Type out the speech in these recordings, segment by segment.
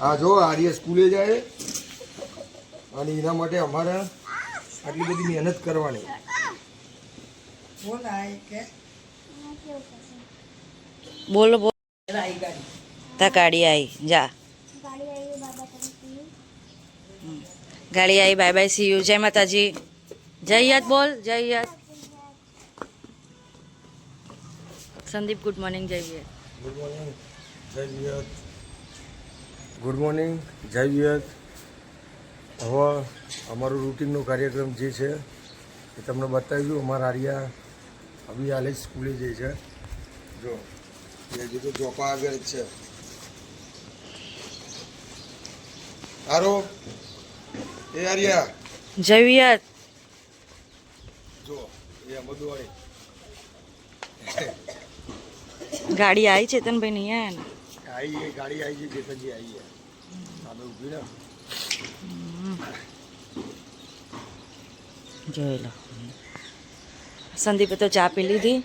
હા જો આર્ય સ્કૂલે જાય અને એના માટે અમારે આટલી બધી મહેનત કરવાની. બોલો બોલો. તા ગાડી આવી જા. ગાડી આવી. Bye bye see you. જય માતાજી. જય યાદ બોલ. જય યાદ. Sandeep good morning. જય યાદ. ગુડ મોર્નિંગ જય વિયત. ગુડ મોર્નિંગ જય વિયત. હવે અમારો રૂટીનનો કાર્યક્રમ જે છે એ તમને બતાવ્યું. અમારા આર્યા અભી હાલે સ્કૂલે જાય છે. જો એ હજુ તો ચોપા આગળ જ છે. હારો એ આર્યા જય યાદ. જો એ બધું હોય. ગાડી આવી ચેતનભાઈ નહીં આયા ને? આવી એ ગાડી આવી છે. ચેતનજી આવી છે સામે ઊભી ને. જોઈ લો. સંદીપે તો ચા પી લીધી.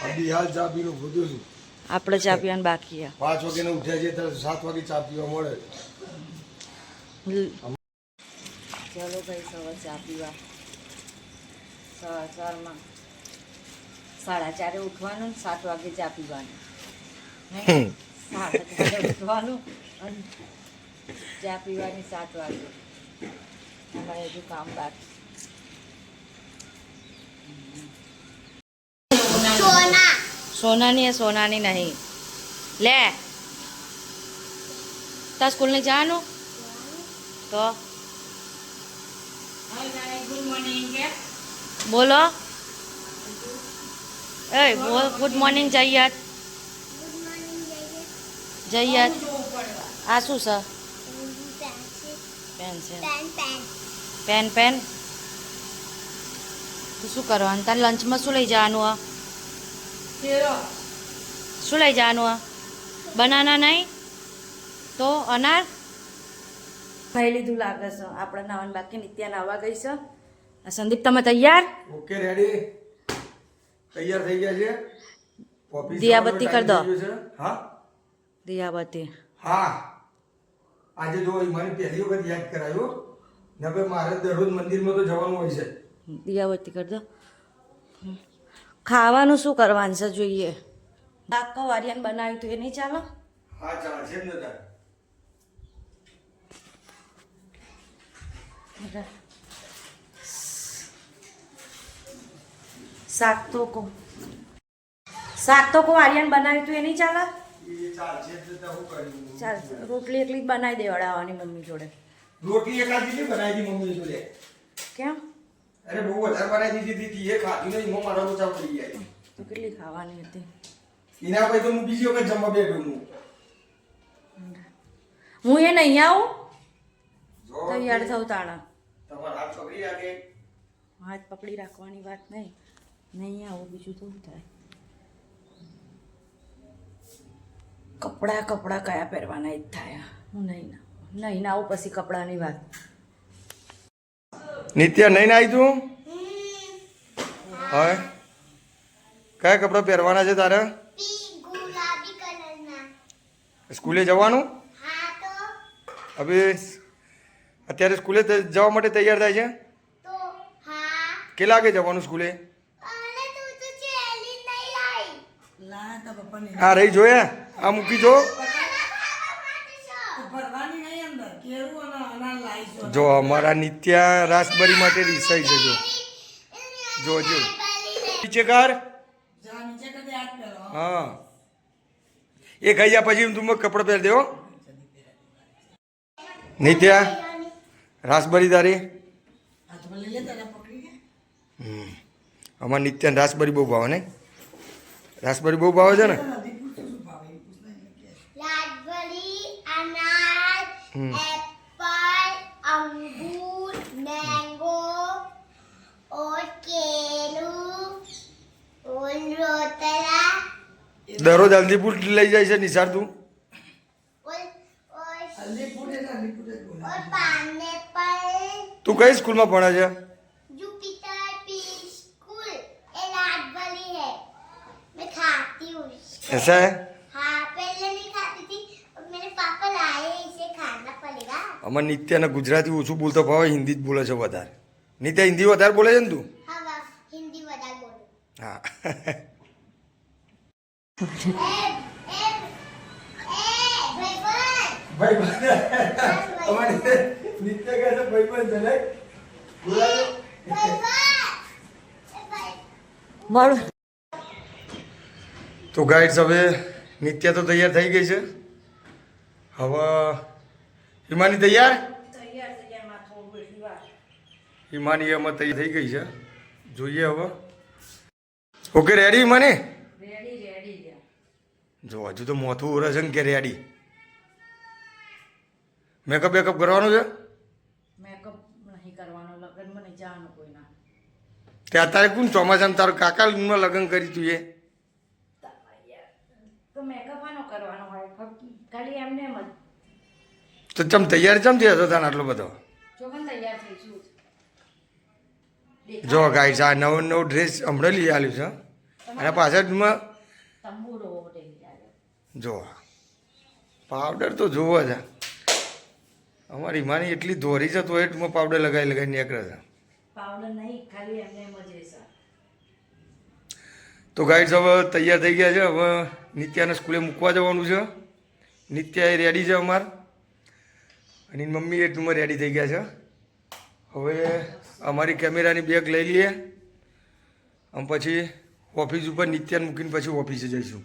અભી હાલ ચા પીનું બધું છું. આપણે ચા પીવાનું બાકી 5 વાગે ઉઠ્યા છે ત્યારે 7 વાગે ચા પીવા મળે. ચલો ભાઈ સવાર ચા પીવા. સવારમાં 4:30 ઉઠવાનું, 7 વાગે ચા પીવાનું. 4:30 ઉઠવાનું અને ચા પીવાની 7 વાગે. અમારે હજુ કામ બાકી. સોનાની સોનાની નહીં. લે તાર સ્કૂલ ને જવાનું તો બોલો. એ બોલ ગુડ મોર્નિંગ. જય યાદ. જય યાદ. આ શું છે? પેન્સિલ. Pen pen. તું શું કરવાનું? તારે લંચમાં શું લઈ જવાનું? શું લઈ જવાનું? બનાના નહીં તો અનાર. ખાઈ લીધું લાગે છે. આપણે નાવાનું બાકી. નિત્યા નાવા ગઈ છે. સંદીપ તમે તૈયાર? Okay ready. તૈયાર થઈ ગયા છે. દિયાબત્તી કરી દો. હા દિયાબત્તી. હા આજે જો મારી પહેલી વખત યાદ કરાયો ને ભાઈ મારે દરરોજ મંદિરમાં તો જવાનું હોય છે. દિયાબત્તી કરી દો. ખાવાનું શું કરવાનું છે જોઈએ. આખો વારિયાન બનાવ્યું હતું એ નહીં ચાલો? હા ચાલશે જ ને તાર. શાક તો કો આર્યન બનાવ્યું હતું એ નહીં ચાલે? એ ચાલશે જ તો હું કર્યું. ચાલ રોટલી એકલી જ બનાવી દેવડાવવાની મમ્મી જોડે. રોટલી એકાદ કેટલી બનાવી દી મમ્મી જોડે? કેમ? અરે બહુ વધારે બનાવી દીધી હતી. એ ખાધી નહીં. હું મારા તો ચાવ પડી ગયા. તો કેટલી ખાવાની હતી? એના પછી તો હું બીજી વખત જમવા બેઠું હું. હું એ નહીં આવું જો તૈયાર થઉં તાણા. તમારા હાથ પકડી રાખે. હાથ પકડી રાખવાની વાત નહીં. નહીં આવું બીજું તો શું થાય? કપડાં કયા પહેરવાના જ થાય. હું નહીં ના આવું પછી કપડાની વાત. નિત્યા નહીં નાઈ તું? હવે કયા કપડાં પહેરવાના છે તારે? સ્કૂલે જવાનું? હવે અત્યારે સ્કૂલે જવા માટે તૈયાર થાય છે? કેટલા વાગે જવાનું સ્કૂલે? હા રહી જોયા. આ મૂકી જો. જો અમારા નિત્યા રાસબરી માટે રિસાઈ છે. જો જો નીચે કર. હા એ ખાઈ ગયા પછી તું કપડાં પહેરી દેવો. નિત્યા રાસબરી તારી. અમારા નિત્યાને રાસબરી બહુ ભાવે ને? રાસબરી બહુ ભાવે છે ને? દરરોજ હલ્દીપુર લઈ જાય છે નિશાર તું? તું કઈ સ્કૂલમાં ભણે છે? ऐसा है हाँ पहले नहीं खाती थी अब मेरे पापा लाए इसे खाना पड़ेगा અમાર નિત્યાને ગુજરાતી ઓછું બોલતો ભાવે હિન્દી જ બોલે છે વધારે. નિત્યા હિન્દી વધારે બોલે છે ને તું? हाँ वाह हिंदी बता बोलो હા. भाई નિત્ય કહે છે ભાઈબંધ છે મળું. તો ગાઈડ્સ હવે નિત્યા તો તૈયાર થઈ ગઈ છે. હવે હિમાની તૈયાર? હિમાની એમાં તૈયાર થઈ ગઈ છે. જોઈએ હવે. Okay ready Himani? જો હજુ તો મોથું ઉરે છે ને કે રેડી. મેકઅપ બેકઅપ કરવાનું છે? મેકઅપ નહીં કરવાનો, લગ્નમાં નહીં જવાનું કોઈના. તે અત્યારે કોણ ચોમાસામાં તારું કાકાનું લગ્ન કરી તું એ? તો મેકઅપ આનો કરવાનો હોય, ફક્ત ખાલી એમને એમ જ. તો ચમ તૈયાર ચમ થયો હતો તને આટલો બધો? જો પણ તૈયાર થઈશું. જો ગાઈસ આ નવો નવો ડ્રેસ હમણાં લઈ આવ્યું છે અને પાછળમાં તંબુરો લઈ આવ્યો. જો પાવડર તો જોવો છે. અમારી માની એટલી ધોરી છે તો એટમાં પાવડર લગાવી લગાવી નીકળે છે. પાવડર નહીં, ખાલી એમને એમ જ રહેશે. તો ગાઈડ્સ હવે તૈયાર થઈ ગયા છે. હવે નિત્યાને સ્કૂલે મૂકવા જવાનું છે. નિત્યા એ રેડી છે અમાર અને એની મમ્મી એટલુંમાં રેડી થઈ ગયા છે. હવે અમારી કેમેરાની બેગ લઈ લઈએ આમ પછી ઓફિસ ઉપર નિત્યાને મૂકીને પછી ઓફિસે જઈશું.